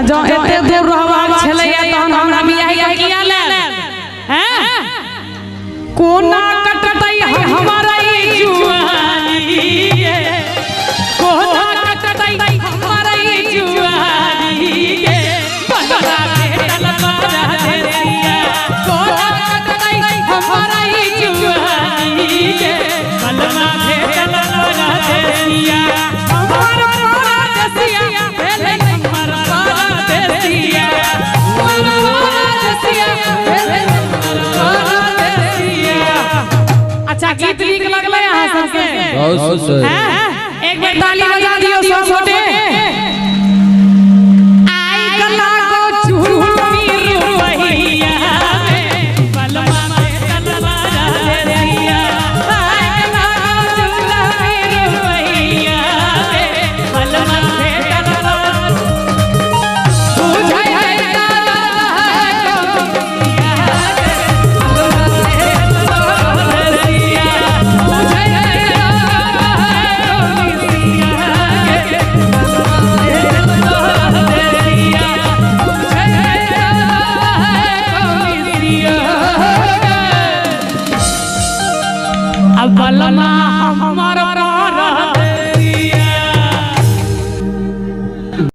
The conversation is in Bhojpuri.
जो एते दूर रहबाक छलैया तहन हमरा बियाह किया लेल हैं कोना कटतै हमरा ई जुआनी के कोना कटतै हमरा ई जुआनी के बंगला भेटल बाजा देसिया कोना कटतै हमरा ई जुआनी के बंगला भेटल बाजा देसिया हमरा देसिया भेलै अच्छा गीत नीक लगलै अहाँ सबके? बहुत सुंदर। एक बेर ताली बजा दियौ सब गोटे।